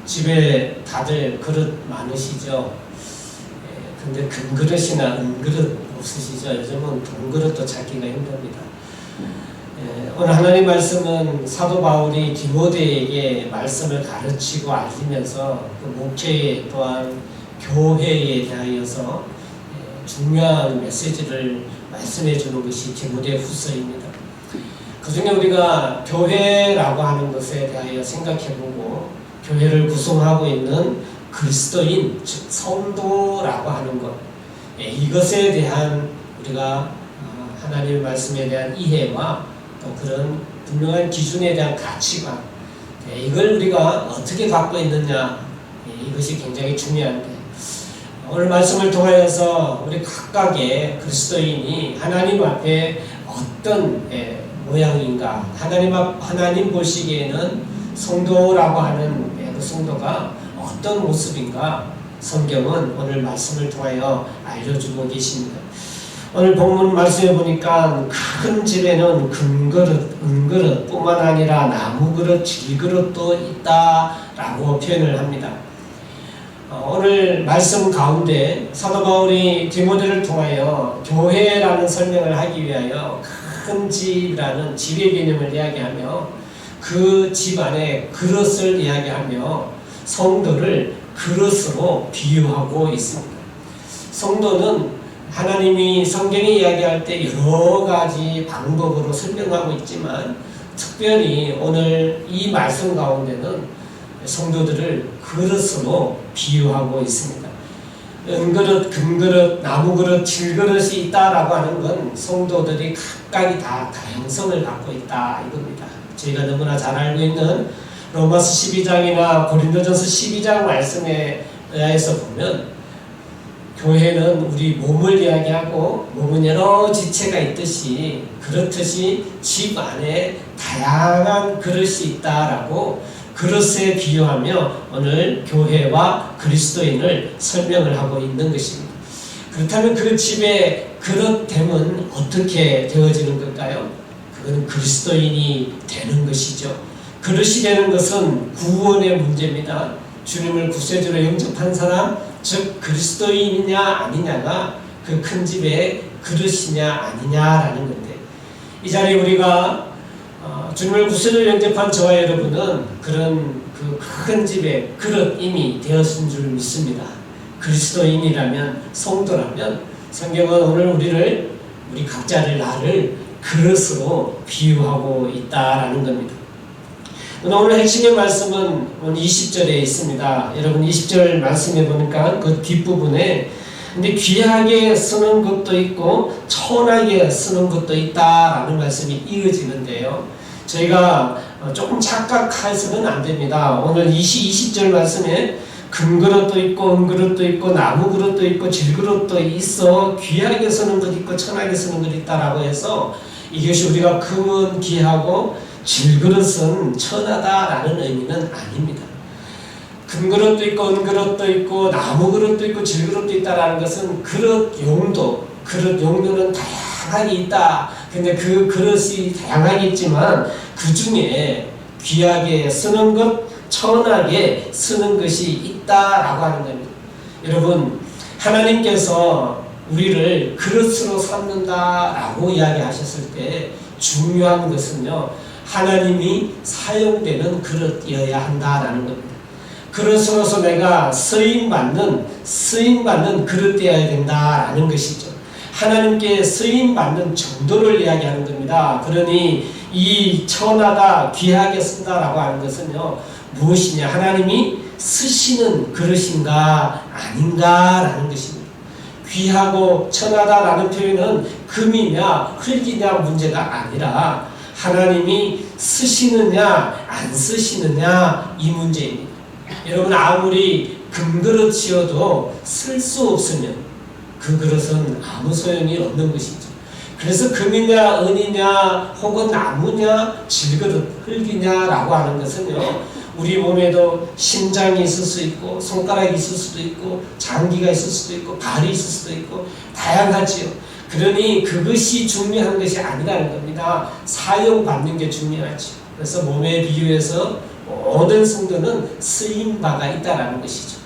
집에 다들 그릇 많으시죠? 근데 금그릇이나 은그릇 없으시죠? 요즘은 돈그릇도 찾기가 힘듭니다. 오늘 하나님 말씀은 사도 바울이 디모데에게 말씀을 가르치고 알리면서 그 목회에 또한 교회에 대하여서 중요한 메시지를 말씀해 주는 것이 디모데 후서입니다. 그 중에 우리가 교회라고 하는 것에 대하여 생각해보고 교회를 구성하고 있는 그리스도인, 즉 성도라고 하는 것, 이것에 대한 우리가 하나님의 말씀에 대한 이해와 또 그런 분명한 기준에 대한 가치관, 이걸 우리가 어떻게 갖고 있느냐, 이것이 굉장히 중요한데, 오늘 말씀을 통하여서 우리 각각의 그리스도인이 하나님 앞에 어떤 모양인가, 하나님 보시기에는 성도라고 하는 그 성도가 어떤 모습인가, 성경은 오늘 말씀을 통하여 알려주고 계십니다. 오늘 본문 말씀에 보니까 큰 집에는 금그릇, 은그릇 뿐만 아니라 나무그릇, 질그릇도 있다라고 표현을 합니다. 오늘 말씀 가운데 사도 바울이 디모데를 통하여 교회라는 설명을 하기 위하여 큰 집이라는 집의 개념을 이야기하며 그 집 안에 그릇을 이야기하며 성도를 그릇으로 비유하고 있습니다. 성도는 하나님이 성경에 이야기할 때 여러 가지 방법으로 설명하고 있지만 특별히 오늘 이 말씀 가운데는 성도들을 그릇으로 비유하고 있습니다. 은그릇, 금그릇, 나무그릇, 질그릇이 있다라고 하는 건 성도들이 각각이 다 다양성을 갖고 있다 이겁니다. 저희가 너무나 잘 알고 있는 로마서 12장이나 고린도전서 12장 말씀에 의해서 보면 교회는 우리 몸을 이야기하고 몸은 여러 지체가 있듯이 그렇듯이 집 안에 다양한 그릇이 있다라고 그릇에 비유하며 오늘 교회와 그리스도인을 설명을 하고 있는 것입니다. 그렇다면 그 집의 그릇됨은 어떻게 되어지는 걸까요? 그건 그리스도인이 되는 것이죠. 그릇이 되는 것은 구원의 문제입니다. 주님을 구세주로 영접한 사람, 즉 그리스도인이냐 아니냐가 그 큰 집의 그릇이냐 아니냐라는 건데, 이 자리에 우리가 주님을 구세주로 영접한 저와 여러분은 그런 그 큰 집의 그릇임이 되었은 줄 믿습니다. 그리스도인이라면, 성도라면 성경은 오늘 우리 각자를 나를 그릇으로 비유하고 있다라는 겁니다. 오늘 핵심의 말씀은 오늘 20절에 있습니다. 여러분 20절 말씀해 보니까 그 뒷부분에 근데 귀하게 쓰는 것도 있고 천하게 쓰는 것도 있다라는 말씀이 이어지는데요. 저희가 조금 착각해서는 안 됩니다. 오늘 20절 말씀에 금그릇도 있고 은그릇도 있고 나무그릇도 있고 질그릇도 있어 귀하게 쓰는 것 있고 천하게 쓰는 것 있다라고 해서 이것이 우리가 금은 귀하고 질그릇은 천하다라는 의미는 아닙니다. 금그릇도 있고 은그릇도 있고 나무그릇도 있고 질그릇도 있다라는 것은 그릇 용도는 다양하게 있다. 근데 그 그릇이 다양하게 있지만 그 중에 귀하게 쓰는 것, 천하게 쓰는 것이 있다라고 하는 겁니다. 여러분, 하나님께서 우리를 그릇으로 삼는다라고 이야기하셨을 때 중요한 것은요, 하나님이 사용되는 그릇이어야 한다라는 겁니다. 그릇으로서 내가 쓰임받는 그릇되어야 된다라는 것이죠. 하나님께 쓰임받는 정도를 이야기하는 겁니다. 그러니 이 천하다, 귀하게 쓴다라고 하는 것은요, 무엇이냐? 하나님이 쓰시는 그릇인가 아닌가라는 것입니다. 귀하고 천하다라는 표현은 금이냐 흙이냐 문제가 아니라 하나님이 쓰시느냐 안 쓰시느냐 이 문제입니다. 여러분, 아무리 금그릇이어도 쓸 수 없으면 그 그릇은 아무 소용이 없는 것이죠. 그래서 금이냐 은이냐 혹은 나무냐 질그릇 흙이냐라고 하는 것은요, 우리 몸에도 심장이 있을 수 있고 손가락이 있을 수도 있고 장기가 있을 수도 있고 발이 있을 수도 있고 다양하지요. 그러니 그것이 중요한 것이 아니라는 겁니다. 사용받는 게 중요하지. 그래서 몸에 비유해서 모든 성도는 쓰임바가 있다라는 것이죠.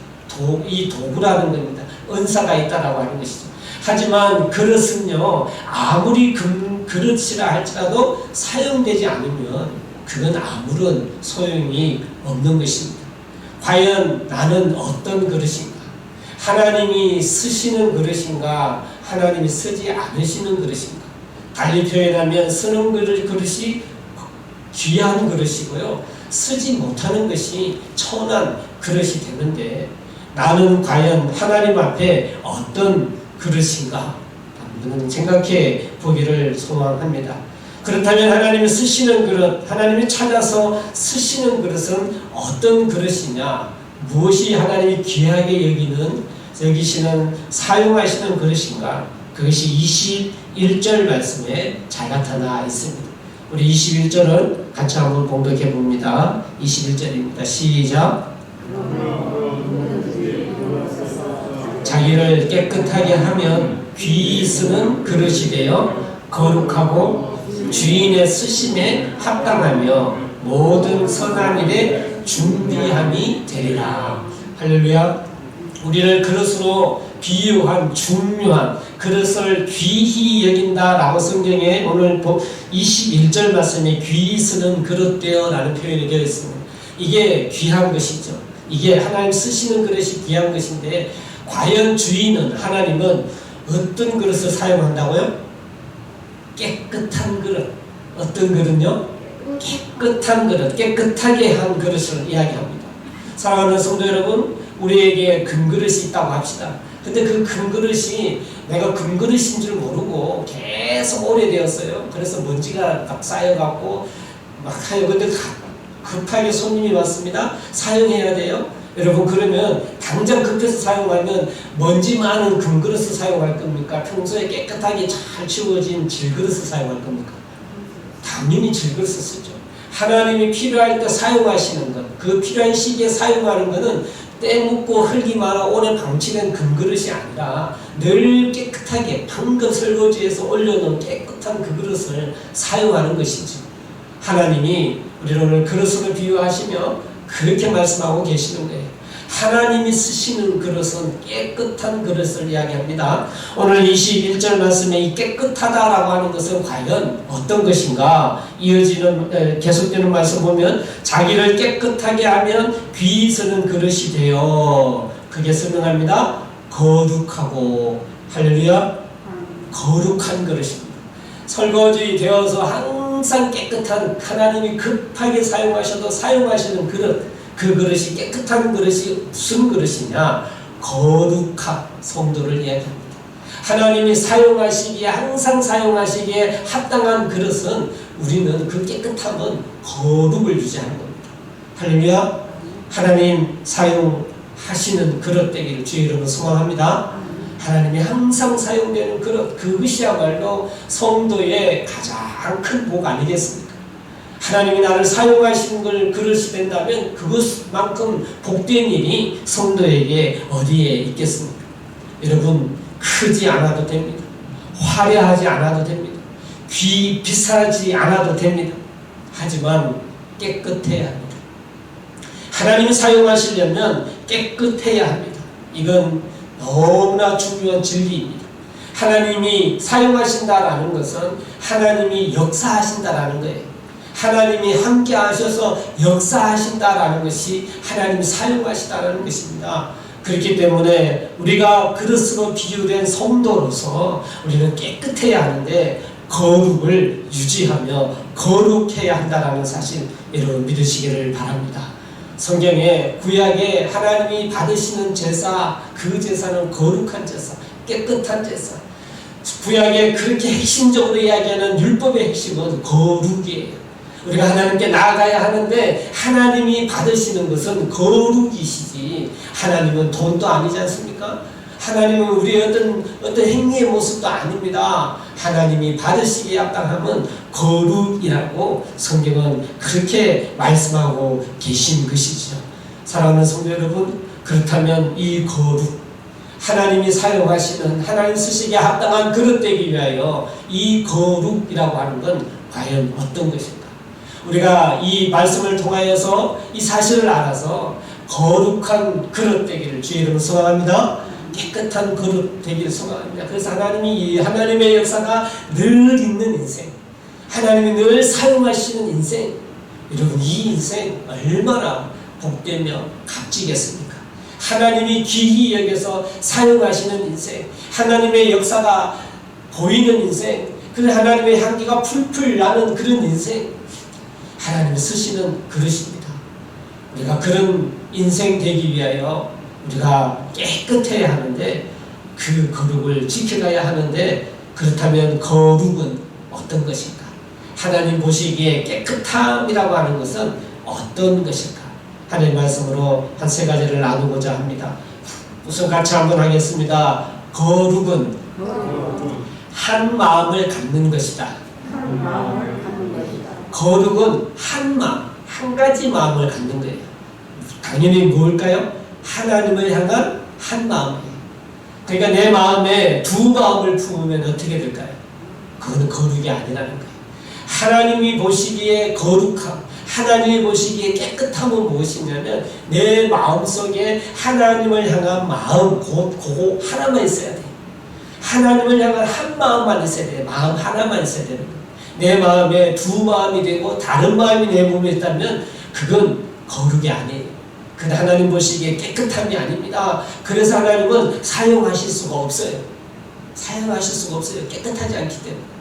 이 도구라는 겁니다. 은사가 있다라고 하는 것이죠. 하지만 그릇은요, 아무리 그릇이라 할지라도 사용되지 않으면 그건 아무런 소용이 없는 것입니다. 과연 나는 어떤 그릇인가? 하나님이 쓰시는 그릇인가? 하나님이 쓰지 않으시는 그릇인가? 달리 표현하면 쓰는 그릇이 귀한 그릇이고요, 쓰지 못하는 것이 천한 그릇이 되는데, 나는 과연 하나님 앞에 어떤 그릇인가? 한번 생각해 보기를 소망합니다. 그렇다면 하나님이 쓰시는 그릇, 하나님이 찾아서 쓰시는 그릇은 어떤 그릇이냐? 무엇이 하나님이 귀하게 여기시는 사용하시는 그릇인가? 그것이 21절 말씀에 잘 나타나 있습니다. 우리 21절은 같이 한번 봉독해 봅니다. 21절입니다. 시작. 자기를 깨끗하게 하면 귀히 쓰는 그릇이 되어 거룩하고 주인의 쓰심에 합당하며 모든 선한 일에 준비함이 되리라. 할렐루야. 우리를 그릇으로 비유한 중요한 그릇을 귀히 여긴다라고 성경에 오늘 21절 말씀에 귀히 쓰는 그릇 되어라는 표현이 되어 있습니다. 이게 귀한 것이죠. 이게 하나님 쓰시는 그릇이 귀한 것인데, 과연 주인은, 하나님은 어떤 그릇을 사용한다고요? 깨끗한 그릇. 어떤 그릇요? 깨끗한 그릇, 깨끗하게 한 그릇을 이야기합니다. 사랑하는 성도 여러분, 우리에게 금그릇이 있다고 합시다. 근데 그 금그릇이 내가 금그릇인 줄 모르고 계속 오래되었어요. 그래서 먼지가 딱 쌓여갖고 막 하요. 근데 급하게 손님이 왔습니다. 사용해야 돼요. 여러분, 그러면 당장 급해서 사용하면 먼지 많은 금그릇을 사용할 겁니까? 평소에 깨끗하게 잘 치워진 질그릇을 사용할 겁니까? 당연히 질그릇을 쓰죠. 하나님이 필요할 때 사용하시는 것, 그 필요한 시기에 사용하는 것은 때 묻고 흙이 많아 오래 방치된 금그릇이 아니라 늘 깨끗하게 방금 설거지해서 올려놓은 깨끗한 그 그릇을 사용하는 것이지. 하나님이 우리를 오늘 그릇으로 비유하시며 그렇게 말씀하고 계시는 거예요. 하나님이 쓰시는 그릇은 깨끗한 그릇을 이야기합니다. 오늘 21절 말씀에 이 깨끗하다라고 하는 것은 과연 어떤 것인가? 이어지는 계속되는 말씀 보면 자기를 깨끗하게 하면 귀히 쓰는 그릇이 되어, 그게 설명합니다. 거룩하고, 할렐루야, 거룩한 그릇입니다. 설거지 되어서 항상 깨끗한, 하나님이 급하게 사용하셔도 사용하시는 그릇, 그 그릇이 깨끗한 그릇이 무슨 그릇이냐? 거룩한 성도를 이야기합니다. 하나님이 사용하시기에, 항상 사용하시기에 합당한 그릇은, 우리는 그 깨끗함은 거룩을 유지하는 겁니다. 할렐루야. 하나님 사용하시는 그릇 되기를 주의 이름으로 소망합니다. 하나님이 항상 사용되는 그릇, 그것이야말로 성도의 가장 큰 복 아니겠습니까? 하나님이 나를 사용하시는 걸 그릇이 된다면 그것만큼 복된 일이 성도에게 어디에 있겠습니까? 여러분, 크지 않아도 됩니다. 화려하지 않아도 됩니다. 비싸지 않아도 됩니다. 하지만 깨끗해야 합니다. 하나님이 사용하시려면 깨끗해야 합니다. 이건 너무나 중요한 진리입니다. 하나님이 사용하신다라는 것은 하나님이 역사하신다라는 거예요. 하나님이 함께 하셔서 역사하신다라는 것이 하나님이 사용하시다라는 것입니다. 그렇기 때문에 우리가 그릇으로 비유된 성도로서 우리는 깨끗해야 하는데 거룩을 유지하며 거룩해야 한다라는 사실, 여러분 믿으시기를 바랍니다. 성경에 구약에 하나님이 받으시는 제사, 그 제사는 거룩한 제사, 깨끗한 제사. 구약에 그렇게 핵심적으로 이야기하는 율법의 핵심은 거룩이에요. 우리가 하나님께 나아가야 하는데 하나님이 받으시는 것은 거룩이시지, 하나님은 돈도 아니지 않습니까? 하나님은 우리의 어떤 행위의 모습도 아닙니다. 하나님이 받으시기에 합당함은 거룩이라고 성경은 그렇게 말씀하고 계신 것이죠. 사랑하는 성도 여러분, 그렇다면 이 거룩, 하나님이 사용하시는, 하나님 쓰시기에 합당한 그릇 되기 위하여 이 거룩이라고 하는 건 과연 어떤 것인가? 우리가 이 말씀을 통하여서 이 사실을 알아서 거룩한 그릇 되기를 주의 이름으로 소망합니다. 깨끗한 그릇 되기를 소망합니다. 그래서 하나님이 하나님의 역사가 늘 있는 인생, 하나님이 늘 사용하시는 인생, 여러분 이 인생 얼마나 복되며 값지겠습니까? 하나님이 귀히 여겨서 사용하시는 인생, 하나님의 역사가 보이는 인생, 그 하나님의 향기가 풀풀 나는 그런 인생, 하나님이 쓰시는 그릇입니다. 우리가 그런 인생 되기 위하여 우리가 깨끗해야 하는데 그 거룩을 지켜가야 하는데, 그렇다면 거룩은 어떤 것인가? 하나님 보시기에 깨끗함이라고 하는 것은 어떤 것일까? 하나님 말씀으로 한 세 가지를 나누고자 합니다. 우선 같이 한번 하겠습니다. 거룩은 한 마음을 갖는 것이다. 거룩은 한 마음, 한 가지 마음을 갖는 거예요. 당연히 뭘까요? 하나님을 향한 한 마음이에요. 그러니까 내 마음에 두 마음을 품으면 어떻게 될까요? 그건 거룩이 아니라는 거예요. 하나님이 보시기에 거룩함, 하나님이 보시기에 깨끗함은 무엇이냐면 내 마음속에 하나님을 향한 마음, 그거 하나만 있어야 돼요. 하나님을 향한 한 마음만 있어야 돼요. 마음 하나만 있어야 되는 거예요. 내 마음에 두 마음이 되고 다른 마음이 내 몸에 있다면 그건 거룩이 아니에요. 그건 하나님 보시기에 깨끗함이 아닙니다. 그래서 하나님은 사용하실 수가 없어요. 사용하실 수가 없어요. 깨끗하지 않기 때문에.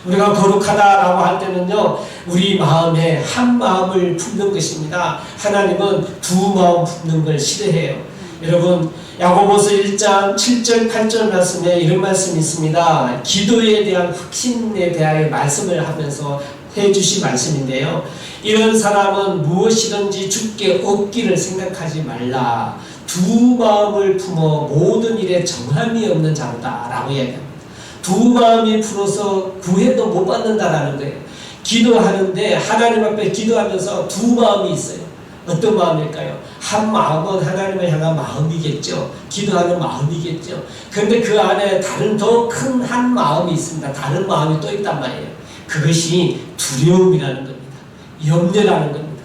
우리가 거룩하다라고 할 때는요, 우리 마음에 한 마음을 품는 것입니다. 하나님은 두 마음 품는 걸 싫어해요. 여러분, 야고보서 1장 7절 8절 말씀에 이런 말씀이 있습니다. 기도에 대한 확신에 대하여 말씀을 하면서 해주신 말씀인데요. 이런 사람은 무엇이든지 주께 얻기를 생각하지 말라. 두 마음을 품어 모든 일에 정함이 없는 자로다 라고 이야기합니다. 두 마음이 풀어서 구해도 못 받는다라는 거예요. 기도하는데 하나님 앞에 기도하면서 두 마음이 있어요. 어떤 마음일까요? 한 마음은 하나님을 향한 마음이겠죠. 기도하는 마음이겠죠. 그런데 그 안에 다른 더 큰 한 마음이 있습니다. 다른 마음이 또 있단 말이에요. 그것이 두려움이라는 겁니다. 염려라는 겁니다.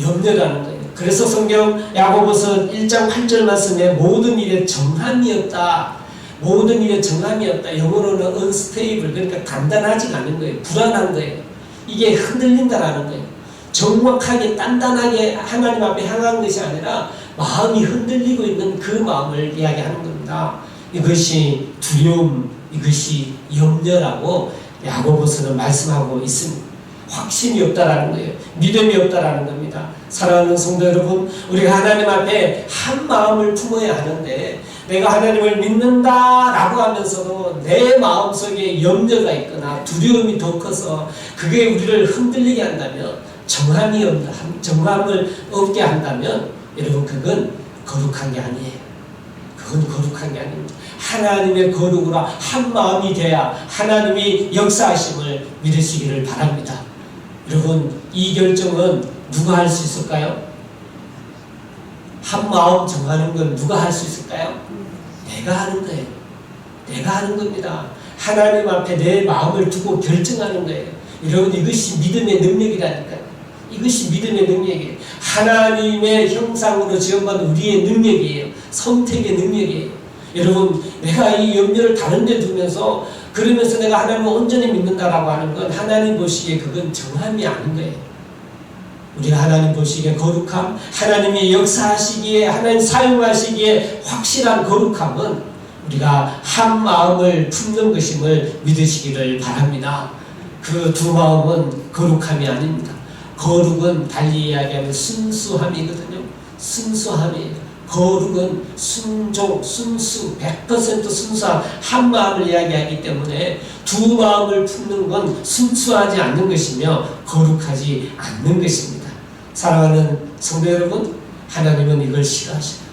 염려라는 거예요. 그래서 성경 야고보서 1장 8절 말씀에 모든 일에 정함이 없다. 모든 일에 정함이 없다. 영어로는 unstable, 그러니까 단단하지가 않은 거예요. 불안한 거예요. 이게 흔들린다라는 거예요. 정확하게 단단하게 하나님 앞에 향한 것이 아니라 마음이 흔들리고 있는 그 마음을 이야기하는 겁니다. 이것이 두려움, 이것이 염려라고 야고보서는 말씀하고 있습니다. 확신이 없다라는 거예요. 믿음이 없다라는 겁니다. 사랑하는 성도 여러분, 우리가 하나님 앞에 한 마음을 품어야 하는데, 내가 하나님을 믿는다라고 하면서도 내 마음속에 염려가 있거나 두려움이 더 커서 그게 우리를 흔들리게 한다면, 정함을 없게 한다면, 여러분 그건 거룩한 게 아니에요. 그건 거룩한 게 아닙니다. 하나님의 거룩으로 한 마음이 돼야 하나님이 역사하심을 믿으시기를 바랍니다. 여러분, 이 결정은 누가 할 수 있을까요? 한 마음 정하는 건 누가 할 수 있을까요? 내가 하는 거예요. 내가 하는 겁니다. 하나님 앞에 내 마음을 두고 결정하는 거예요. 여러분, 이것이 믿음의 능력이라니까요. 이것이 믿음의 능력이에요. 하나님의 형상으로 지어본 우리의 능력이에요. 선택의 능력이에요. 여러분, 내가 이 염려를 다른 데 두면서 그러면서 내가 하나님을 온전히 믿는다라고 하는 건 하나님 보시기에 그건 정함이 아닌 거예요. 우리가 하나님 보시기에 거룩함, 하나님이 역사하시기에, 하나님 사용하시기에 확실한 거룩함은 우리가 한 마음을 품는 것임을 믿으시기를 바랍니다. 그 두 마음은 거룩함이 아닙니다. 거룩은 달리 이야기하면 순수함이거든요. 순수함이에요. 거룩은 순종, 순수, 100% 순수한 한 마음을 이야기하기 때문에 두 마음을 품는 건 순수하지 않는 것이며 거룩하지 않는 것입니다. 사랑하는 성도 여러분, 하나님은 이걸 싫어하시다.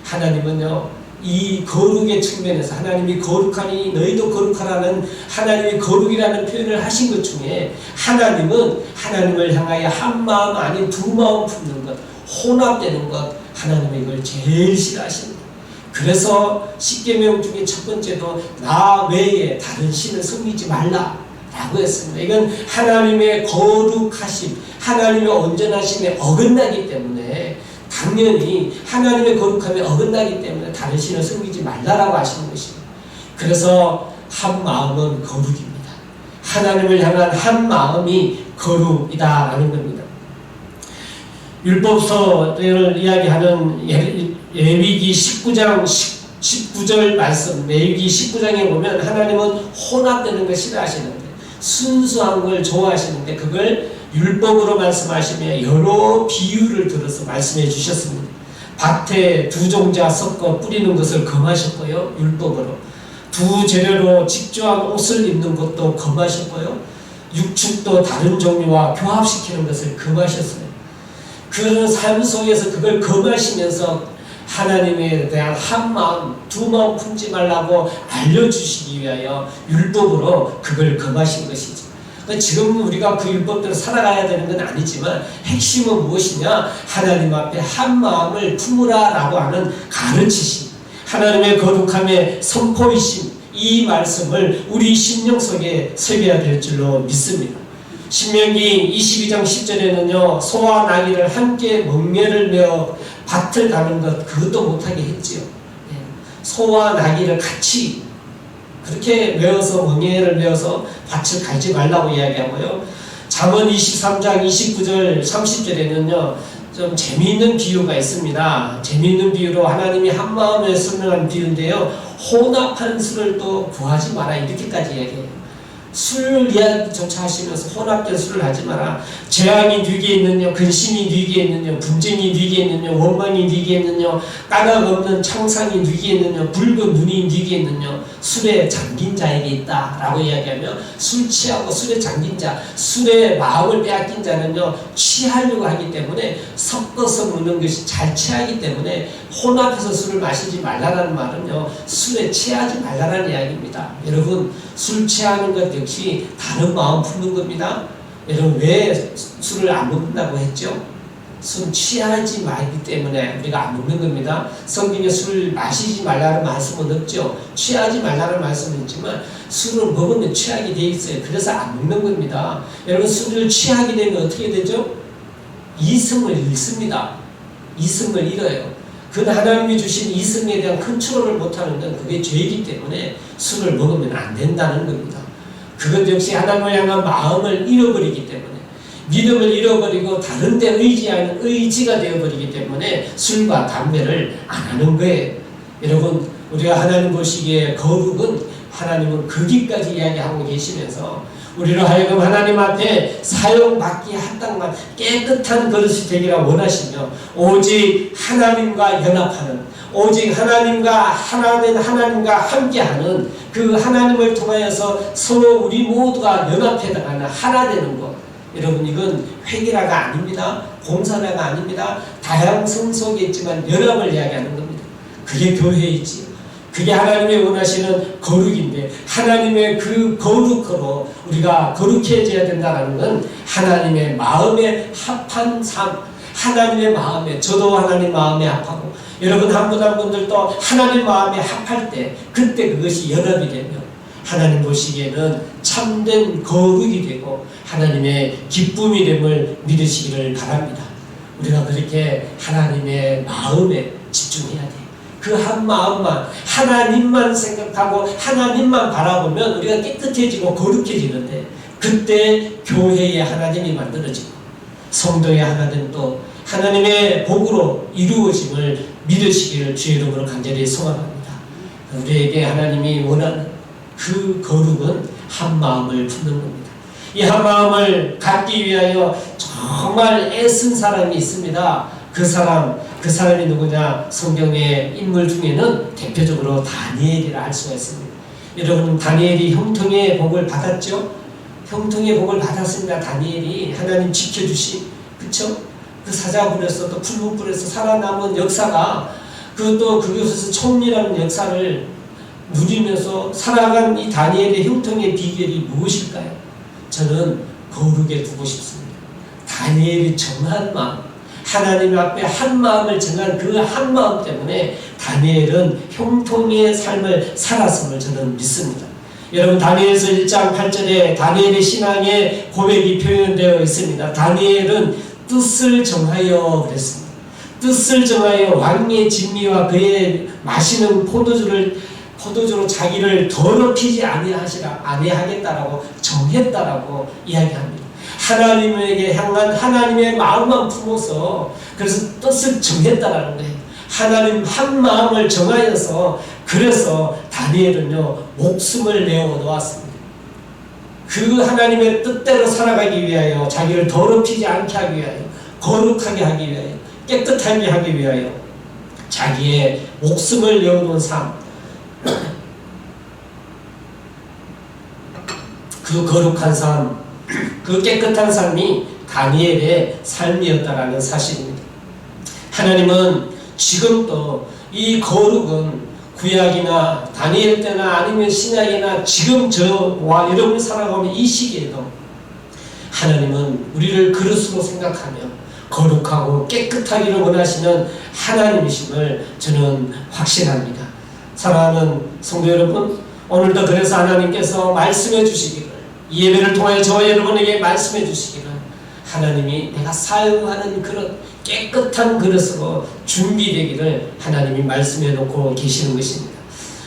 하나님은요, 이 거룩의 측면에서 하나님이 거룩하니 너희도 거룩하라는 하나님이 거룩이라는 표현을 하신 것 중에 하나님은 하나님을 향하여 한 마음 아닌 두 마음 품는 것, 혼합되는 것, 하나님이 이걸 제일 싫어하십니다. 그래서 십계명 중에 첫 번째도 나 외에 다른 신을 섬기지 말라 라고 했습니다. 이건 하나님의 거룩하심, 하나님의 온전하심에 어긋나기 때문에, 당연히 하나님의 거룩함에 어긋나기 때문에 다른 신을 섬기지 말라라고 하시는 것입니다. 그래서 한 마음은 거룩입니다. 하나님을 향한 한 마음이 거룩이다라는 겁니다. 율법서를 이야기하는 레위기 19장 19절 말씀, 레위기 19장에 보면 하나님은 혼합되는 걸 싫어하시는데, 순수한 걸 좋아하시는데, 그걸 율법으로 말씀하시며 여러 비유를 들어서 말씀해 주셨습니다. 밭에 두 종자 섞어 뿌리는 것을 금하셨고요, 율법으로. 두 재료로 직조한 옷을 입는 것도 금하셨고요, 육축도 다른 종류와 교합시키는 것을 금하셨어요. 그런 삶 속에서 그걸 금하시면서 하나님에 대한 한 마음, 두 마음 품지 말라고 알려주시기 위하여 율법으로 그걸 금하신 것이죠. 지금 우리가 그 율법대로 살아가야 되는 건 아니지만 핵심은 무엇이냐? 하나님 앞에 한 마음을 품으라 라고 하는 가르치심, 하나님의 거룩함의 선포이심, 이 말씀을 우리 심령 속에 새겨야 될 줄로 믿습니다. 신명기 22장 10절에는요, 소와 나귀를 함께 멍에를 메어 밭을 가는 것, 그것도 못하게 했지요. 소와 나귀를 같이 그렇게 메어서, 멍에를 메어서 밭을 갈지 말라고 이야기하고요. 잠언 23장 29절 30절에는요 좀 재미있는 비유가 있습니다. 재미있는 비유로 하나님이 한 마음에 설명한 비유인데요, 혼합한 술을 또 구하지 마라, 이렇게까지 이야기해요. 술 이야기조차 하시면서 혼합된 술을 하지 마라. 재앙이 네게 있느냐, 근심이 네게 있느냐, 분쟁이 네게 있느냐, 원망이 네게 있느냐, 까닭 없는 창상이 네게 있느냐, 붉은 눈이 네게 있느냐, 술에 잠긴 자에게 있다 라고 이야기하며, 술 취하고 술에 잠긴 자, 술에 마음을 빼앗긴 자는요 취하려고 하기 때문에 섞어서 먹는 것이 잘 취하기 때문에 혼합해서 술을 마시지 말라는 말은요 술에 취하지 말라는 이야기입니다. 여러분, 술 취하는 것 역시 다른 마음 품는 겁니다. 여러분, 왜 술을 안 먹는다고 했죠? 술 취하지 말기 때문에 우리가 안 먹는 겁니다. 성경에 술을 마시지 말라는 말씀은 없죠. 취하지 말라는 말씀은 있지만 술을 먹으면 취하게 돼 있어요. 그래서 안 먹는 겁니다. 여러분, 술을 취하게 되면 어떻게 되죠? 이성을 잃습니다. 이성을 잃어요. 그 하나님이 주신 이성에 대한 컨트롤을 못하는 건 그게 죄이기 때문에 술을 먹으면 안 된다는 겁니다. 그것 역시 하나님을 향한 마음을 잃어버리기 때문에, 믿음을 잃어버리고 다른 데 의지하는 의지가 되어버리기 때문에 술과 담배를 안 하는 거예요. 여러분, 우리가 하나님 보시기에 거룩은, 하나님은 거기까지 이야기하고 계시면서 우리로 하여금 하나님 앞에 사용받기 합당한 깨끗한 그릇이 되기를 원하시며, 오직 하나님과 연합하는, 오직 하나님과 함께하는 그 하나님을 통하여서 서로 우리 모두가 연합해 나가는 하나 되는 것, 여러분, 이건 획일화가 아닙니다. 공산화가 아닙니다. 다양성 속에 있지만 연합을 이야기하는 겁니다. 그게 교회이지요. 그게 하나님의 원하시는 거룩인데, 하나님의 그 거룩으로 우리가 거룩해져야 된다는 건 하나님의 마음에 합한 삶, 하나님의 마음에, 저도 하나님 마음에 합하고 여러분 한 분 한 분들도 하나님 마음에 합할 때, 그때 그것이 연합이 되면 하나님 보시기에는 참된 거룩이 되고 하나님의 기쁨이 됨을 믿으시기를 바랍니다. 우리가 그렇게 하나님의 마음에 집중해야 돼요. 그 한 마음만, 하나님만 생각하고 하나님만 바라보면 우리가 깨끗해지고 거룩해지는데, 그때 교회의 하나님이 만들어지고 성도의 하나님도 하나님의 복으로 이루어짐을 믿으시기를 주의 이름으로 간절히 소망합니다. 우리에게 하나님이 원하는 그 거룩은 한 마음을 품는 겁니다. 이 한 마음을 갖기 위하여 정말 애쓴 사람이 있습니다. 그 사람이 누구냐? 성경의 인물 중에는 대표적으로 다니엘이라 할 수가 있습니다. 여러분, 다니엘이 형통의 복을 받았죠? 형통의 복을 받았습니다. 다니엘이 하나님 지켜주시, 그쵸? 그 사자굴에서 또 풀무불에서 살아남은 역사가, 그것도 그곳에서 총리라는 역사를 누리면서 살아간 이 다니엘의 형통의 비결이 무엇일까요? 저는 거룩에 두고 싶습니다. 다니엘이 정한 마음, 하나님 앞에 한 마음을 정한 그 한 마음 때문에 다니엘은 형통의 삶을 살았음을 저는 믿습니다. 여러분 다니엘서 1장 8절에 다니엘의 신앙의 고백이 표현되어 있습니다. 다니엘은 뜻을 정하여 그랬습니다. 뜻을 정하여 왕의 진미와 그의 마시는 포도주로 자기를 더럽히지 아니하겠다라고 정했다라고 이야기합니다. 하나님에게 향한 하나님의 마음만 품어서 그래서 뜻을 정했다라는 거예요. 하나님 한 마음을 정하여서 그래서 다니엘은요 목숨을 내어 놓았습니다. 그 하나님의 뜻대로 살아가기 위하여 자기를 더럽히지 않게 하기 위하여 거룩하게 하기 위하여 깨끗하게 하기 위하여 자기의 목숨을 내어 놓은 삶, 그 거룩한 삶, 그 깨끗한 삶이 다니엘의 삶이었다라는 사실입니다. 하나님은 지금도 이 거룩은 구약이나 다니엘 때나 아니면 신약이나 지금 저와 여러분이 살아가는 이 시기에도 하나님은 우리를 그릇으로 생각하며 거룩하고 깨끗하기를 원하시는 하나님이심을 저는 확신합니다. 사랑하는 성도 여러분, 오늘도 그래서 하나님께서 말씀해 주시기를, 이 예배를 통해 저와 여러분에게 말씀해 주시기를, 하나님이 내가 사용하는 그릇, 깨끗한 그릇으로 준비되기를 하나님이 말씀해 놓고 계시는 것입니다.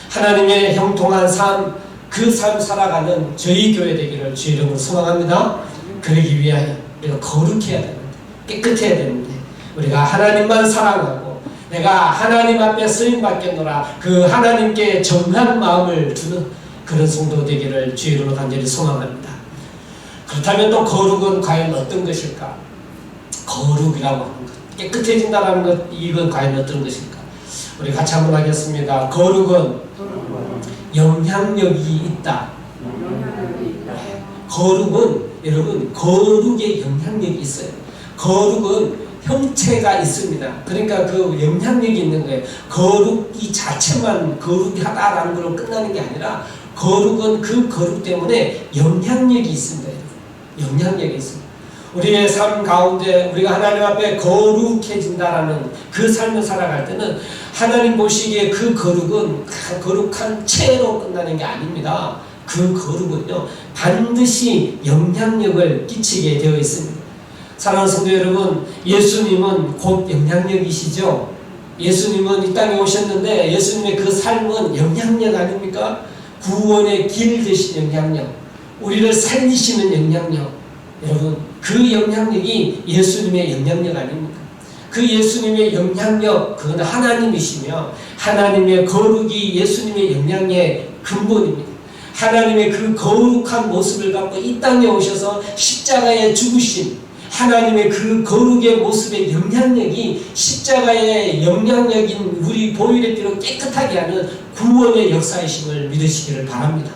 하나님의 형통한 삶, 그 삶 살아가는 저희 교회 되기를 주의 이름으로 소망합니다. 그러기 위하여 우리가 거룩해야 되는데, 깨끗해야 되는데, 우리가 하나님만 사랑하고 내가 하나님 앞에 쓰임받겠노라, 그 하나님께 정한 마음을 두는 그런 성도 되기를 주의 이름으로 간절히 소망합니다. 그렇다면 또 거룩은 과연 어떤 것일까? 거룩이라고 하는 것, 깨끗해진다는 것, 이건 과연 어떤 것일까? 우리 같이 한번 하겠습니다. 거룩은 영향력이 있다. 거룩은 여러분 거룩의 영향력이 있어요. 거룩은 형체가 있습니다. 그러니까 그 영향력이 있는 거예요. 거룩이 자체만 거룩하다라는 걸로 끝나는 게 아니라 거룩은 그 거룩 때문에 영향력이 있습니다. 영향력이 있습니다. 우리의 삶 가운데 우리가 하나님 앞에 거룩해진다라는 그 삶을 살아갈 때는 하나님 보시기에 그 거룩은 거룩한 채로 끝나는 게 아닙니다. 그 거룩은요 반드시 영향력을 끼치게 되어 있습니다. 사랑하는 성도 여러분, 예수님은 곧 영향력이시죠. 예수님은 이 땅에 오셨는데 예수님의 그 삶은 영향력 아닙니까? 구원의 길 되신 영향력, 우리를 살리시는 영향력. 여러분, 그 영향력이 예수님의 영향력 아닙니까? 그 예수님의 영향력, 그건 하나님이시며 하나님의 거룩이 예수님의 영향의 근본입니다. 하나님의 그 거룩한 모습을 갖고 이 땅에 오셔서 십자가에 죽으신 하나님의 그 거룩의 모습의 영향력이 십자가의 영향력인 우리 보혈의 피로 깨끗하게 하는 구원의 역사이심을 믿으시기를 바랍니다.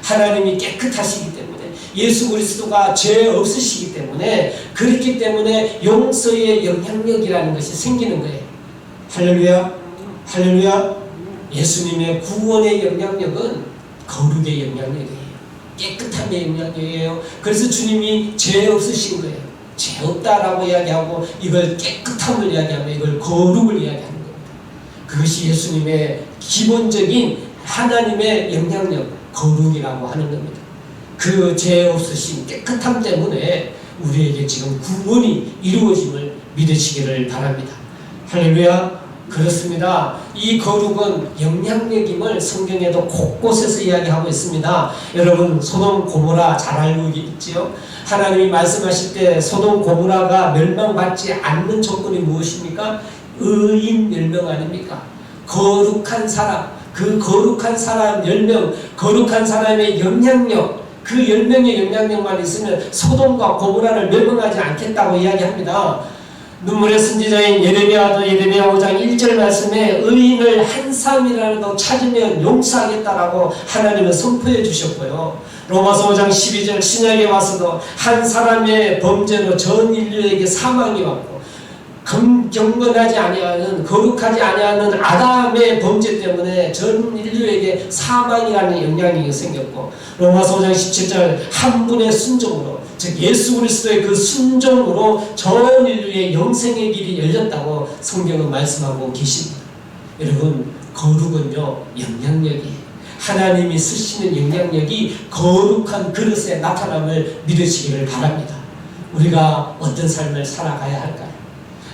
하나님이 깨끗하시기 때문에, 예수 그리스도가 죄 없으시기 때문에, 그렇기 때문에 용서의 영향력이라는 것이 생기는 거예요. 할렐루야, 할렐루야. 예수님의 구원의 영향력은 거룩의 영향력이에요. 깨끗함의 영향력이에요. 그래서 주님이 죄 없으신 거예요. 죄 없다라고 이야기하고 이걸 깨끗함을 이야기하며 이걸 거룩을 이야기하는 겁니다. 그것이 예수님의 기본적인 하나님의 영향력, 거룩이라고 하는 겁니다. 그 죄 없으신 깨끗함 때문에 우리에게 지금 구원이 이루어짐을 믿으시기를 바랍니다. 할렐루야. 그렇습니다. 이 거룩은 영향력임을 성경에도 곳곳에서 이야기하고 있습니다. 여러분, 소돔 고모라 잘 알고 있지요? 하나님이 말씀하실 때 소돔 고모라가 멸망받지 않는 조건이 무엇입니까? 의인 10명 아닙니까? 거룩한 사람, 그 거룩한 사람 10명, 거룩한 사람의 영향력, 그 10명의 영향력만 있으면 소돔과 고모라를 멸망하지 않겠다고 이야기합니다. 눈물의 선지자인 예레미야 5장 1절 말씀에 의인을 한 사람이라도 찾으면 용서하겠다라고 하나님은 선포해 주셨고요. 로마서 5장 12절 신약에 와서도 한 사람의 범죄로 전 인류에게 사망이 왔고 경건하지 아니하는, 거룩하지 아니하는 아담의 범죄 때문에 전 인류에게 사망이라는 영향이 생겼고, 로마서 5장 17절 한 분의 순종으로, 즉 예수 그리스도의 그 순종으로 전 인류의 영생의 길이 열렸다고 성경은 말씀하고 계십니다. 여러분, 거룩은요 영향력이에요. 하나님이 쓰시는 영향력이 거룩한 그릇에 나타남을 믿으시기를 바랍니다. 우리가 어떤 삶을 살아가야 할까요?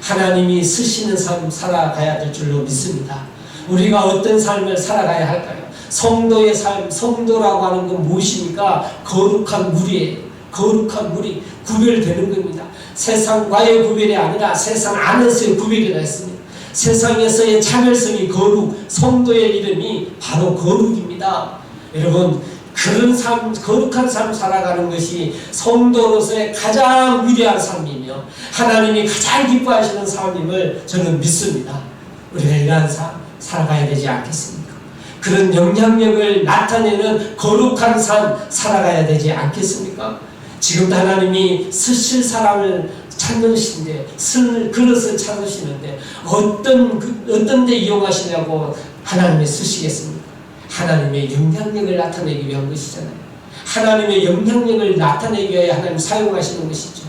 하나님이 쓰시는 삶 살아가야 될 줄로 믿습니다. 우리가 어떤 삶을 살아가야 할까요? 성도의 삶, 성도라고 하는 건 무엇입니까? 거룩한 물이에요. 거룩한 물이 구별되는 겁니다. 세상과의 구별이 아니라 세상 안에서의 구별이 있습니다. 세상에서의 차별성이 거룩, 성도의 이름이 바로 거룩입니다. 여러분, 그런 삶, 거룩한 삶 살아가는 것이 성도로서의 가장 위대한 삶이며 하나님이 가장 기뻐하시는 삶임을 저는 믿습니다. 우리가 이러한 삶 살아가야 되지 않겠습니까? 그런 영향력을 나타내는 거룩한 삶 살아가야 되지 않겠습니까? 지금도 하나님이 쓰실 사람을 찾으시는데, 쓸 그릇을 찾으시는데 어떤 데 이용하시냐고 하나님이 쓰시겠습니까? 하나님의 영향력을 나타내기 위한 것이잖아요. 하나님의 영향력을 나타내기 위해 하나님 사용하시는 것이죠.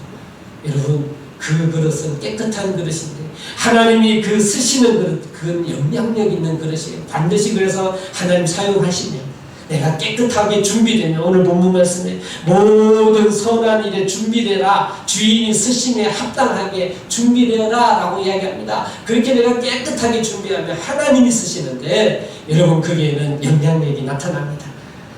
여러분, 그 그릇은 깨끗한 그릇인데 하나님이 그 쓰시는 그릇, 그건 영향력 있는 그릇이에요. 반드시 그래서 하나님 사용하시면 내가 깨끗하게 준비되면, 오늘 본문 말씀에 모든 선한 일에 준비되라, 주인이 쓰심에 합당하게 준비되라 라고 이야기합니다. 그렇게 내가 깨끗하게 준비하면 하나님이 쓰시는데 여러분, 거기에는 영향력이 나타납니다.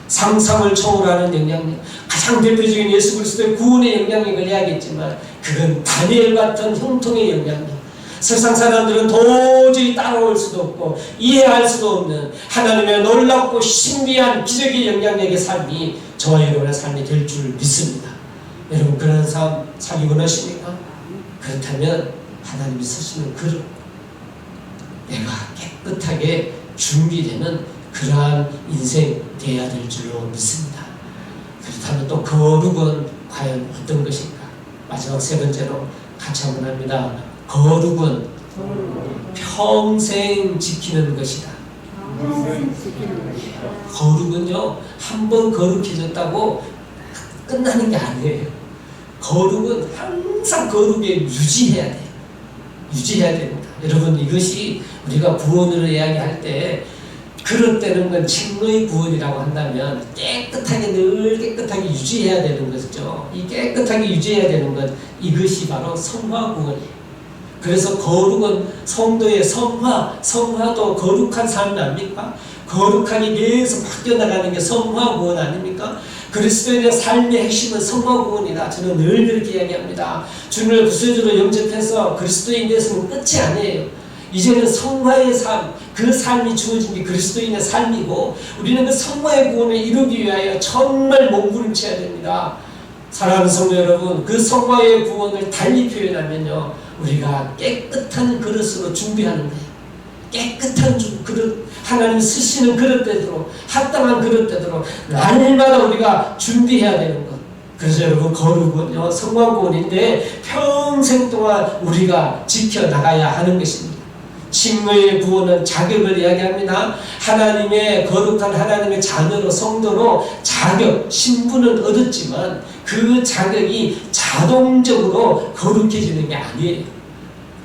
상상을 초월하는 영향력, 가장 대표적인 예수 그리스도의 구원의 영향력을 이야기했지만 그건 다니엘 같은 형통의 영향력, 세상 사람들은 도저히 따라올 수도 없고 이해할 수도 없는 하나님의 놀랍고 신비한 기적의 영향력의 삶이 저와 여러분의 삶이 될 줄 믿습니다. 여러분, 그런 삶 살기 원하십니까? 그렇다면 하나님이 쓰시는 그릇, 내가 깨끗하게 준비되는 그러한 인생 되어야 될 줄로 믿습니다. 그렇다면 또 거룩은 과연 어떤 것인가? 마지막 세 번째로 같이 한번 합니다. 거룩은 평생 지키는 것이다. 거룩은요, 한번 거룩해졌다고 끝나는 게 아니에요. 거룩은 항상 거룩에 유지해야 돼요. 유지해야 됩니다. 여러분, 이것이 우리가 구원을 이야기할 때 그릇되는 건 칭의 구원이라고 한다면 깨끗하게, 늘 깨끗하게 유지해야 되는 것이죠. 이 깨끗하게 유지해야 되는 것, 이것이 바로 성화 구원이에요. 그래서 거룩은 성도의 성화도 거룩한 삶이 아닙니까? 거룩하게 계속 바뀌어나가는 게 성화 구원 아닙니까? 그리스도인의 삶의 핵심은 성화 구원이다. 저는 늘 그렇게 이야기합니다. 주님을 구세주로 영접해서 그리스도인 되서는 끝이 아니에요. 이제는 성화의 삶, 그 삶이 주어진 게 그리스도인의 삶이고 우리는 그 성화의 구원을 이루기 위하여 정말 몸부림쳐야 됩니다. 사랑하는 성도 여러분, 그 성화의 구원을 달리 표현하면요, 우리가 깨끗한 그릇으로 준비하는 거예요. 깨끗한 그릇, 하나님 쓰시는 그릇대로, 합당한 그릇대로 날마다 우리가 준비해야 되는 것. 그래서 여러분, 거룩은요, 성화구원인데 평생 동안 우리가 지켜나가야 하는 것입니다. 칭의의 구원은 자격을 이야기합니다. 하나님의 거룩한 하나님의 자녀로, 성도로 자격, 신분은 얻었지만 그 자격이 자동적으로 거룩해지는 게 아니에요.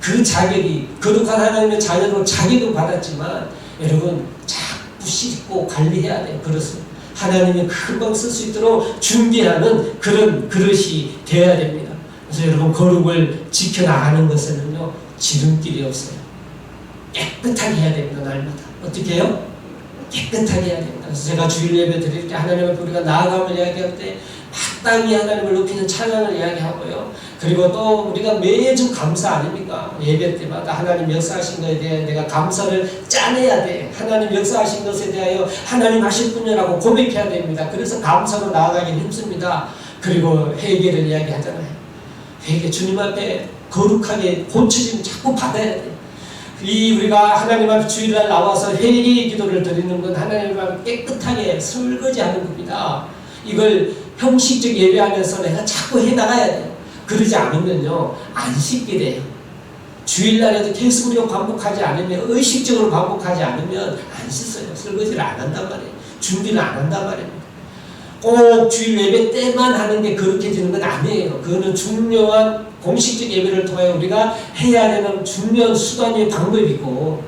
그 자격이, 거룩한 하나님의 자녀로 자격을 받았지만 여러분, 자꾸 씻고 관리해야 돼요. 그릇을 하나님이 금방 쓸 수 있도록 준비하는 그런 그릇이 되어야 됩니다. 그래서 여러분, 거룩을 지켜나가는 것에는요, 지름길이 없어요. 깨끗하게 해야 됩니다. 날마다. 어떻게 해요? 깨끗하게 해야 됩니다. 그래서 제가 주일 예배 드릴 때 하나님 앞에 우리가 나아감을 이야기할 때 마땅히 하나님을 높이는 찬양을 이야기하고요. 그리고 또 우리가 매주 감사 아닙니까? 예배 때마다 하나님 역사하신 것에 대해 내가 감사를 짜내야 돼. 하나님 역사하신 것에 대하여 하나님 하실 분이라고 고백해야 됩니다. 그래서 감사로 나아가긴 힘듭니다. 그리고 회개를 이야기하잖아요. 회개, 주님 앞에 거룩하게 고쳐짐을 자꾸 받아야 돼요. 우리가 하나님 앞에 주일날 나와서 회개의 기도를 드리는 건 하나님 앞에 깨끗하게 설거지하는 겁니다. 이걸 형식적 예배하면서 내가 자꾸 해나가야 돼요. 그러지 않으면요, 안 씻게 돼요. 주일날에도 계속 우리가 반복하지 않으면, 의식적으로 반복하지 않으면 안 씻어요. 설거지를 안 한단 말이에요. 준비를 안 한단 말입니다. 꼭 주일 예배 때만 하는 게 거룩해지는 건 아니에요. 그거는 중요한 공식적 예배를 통하여 우리가 해야 되는 중요한 수단의 방법이고,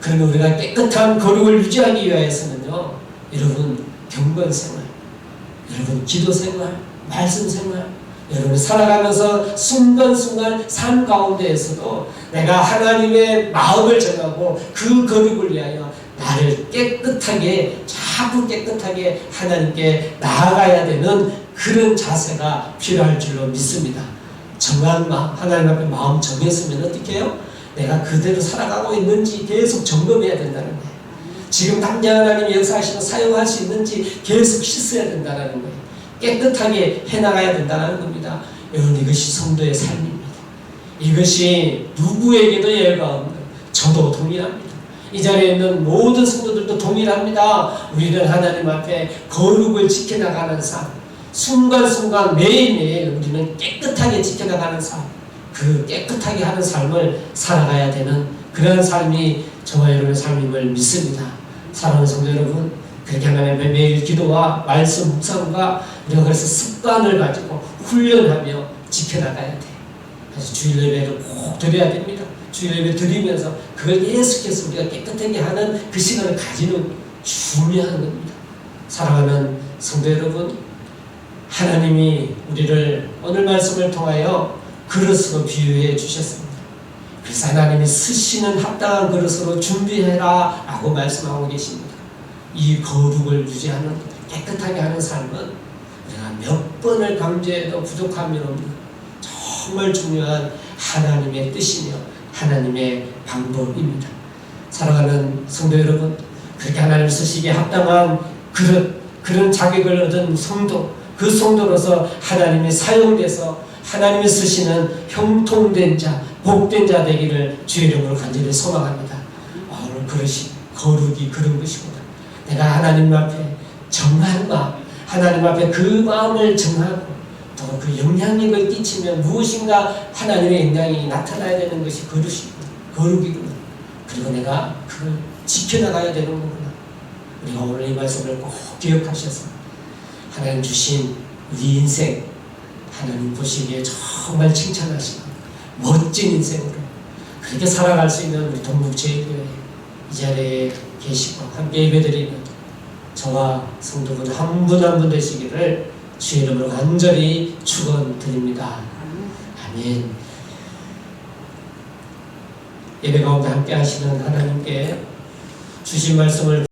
그러면 우리가 깨끗한 거룩을 유지하기 위해서는요, 여러분 경건 생활, 여러분 기도 생활, 말씀 생활, 여러분 살아가면서 순간순간 삶 가운데에서도 내가 하나님의 마음을 정하고 그 거룩을 위하여 나를 깨끗하게, 자꾸 깨끗하게 하나님께 나아가야 되는 그런 자세가 필요할 줄로 믿습니다. 정한 마음, 하나님 앞에 마음 정했으면 어떻게 해요? 내가 그대로 살아가고 있는지 계속 점검해야 된다는 거예요. 지금 당장 하나님이 역사하시고 사용할 수 있는지 계속 씻어야 된다는 거예요. 깨끗하게 해나가야 된다는 겁니다. 여러분, 이것이 성도의 삶입니다. 이것이 누구에게도 예외가 없는, 저도 동일합니다. 이 자리에 있는 모든 성도들도 동일합니다. 우리는 하나님 앞에 거룩을 지켜나가는 삶, 순간순간 매일매일 우리는 깨끗하게 지켜나가는 삶, 그 깨끗하게 하는 삶을 살아가야 되는 그런 삶이 저와 여러분의 삶임을 믿습니다. 사랑하는 성도 여러분, 그렇게 하나님의 매일 기도와 말씀 묵상과 우리가 그래서 습관을 가지고 훈련하며 지켜나가야 돼. 그래서 주일 예배를 꼭 드려야 됩니다. 주일 예배 드리면서 그걸 계속해서 우리가 깨끗하게 하는 그 시간을 가지는 중요한 겁니다. 사랑하는 성도 여러분, 하나님이 우리를 오늘 말씀을 통하여 그릇으로 비유해 주셨습니다. 그래서 하나님이 쓰시는 합당한 그릇으로 준비해라 라고 말씀하고 계십니다. 이 거룩을 유지하는, 깨끗하게 하는 삶은 우리가 몇 번을 강조해도 부족함이 없는 정말 중요한 하나님의 뜻이며 하나님의 방법입니다. 사랑하는 성도 여러분, 그렇게 하나님 쓰시기에 합당한 그런 자격을 얻은 성도, 그 성도로서 하나님이 사용돼서 하나님이 쓰시는 형통된 자, 복된 자 되기를 주의 이름으로 간절히 소망합니다. 오늘 그릇이 거룩이 그런 것이구나. 내가 하나님 앞에 정한 마음, 하나님 앞에 그 마음을 정하고 또 그 영향력을 끼치면 무엇인가 하나님의 영향이 나타나야 되는 것이 거룩이구나. 그리고 내가 그걸 지켜나가야 되는 거구나. 우리가 오늘 이 말씀을 꼭 기억하셔서 하나님 주신 우리 인생, 하나님 보시기에 정말 칭찬하시고 멋진 인생으로 그렇게 살아갈 수 있는 우리 동북제일교회 이 자리에 계시고 함께 예배드리는 저와 성도분 한 분 한 분 되시기를 주의 이름으로 간절히 축원드립니다. 아멘. 예배 가운데 함께 하시는 하나님께 주신 말씀을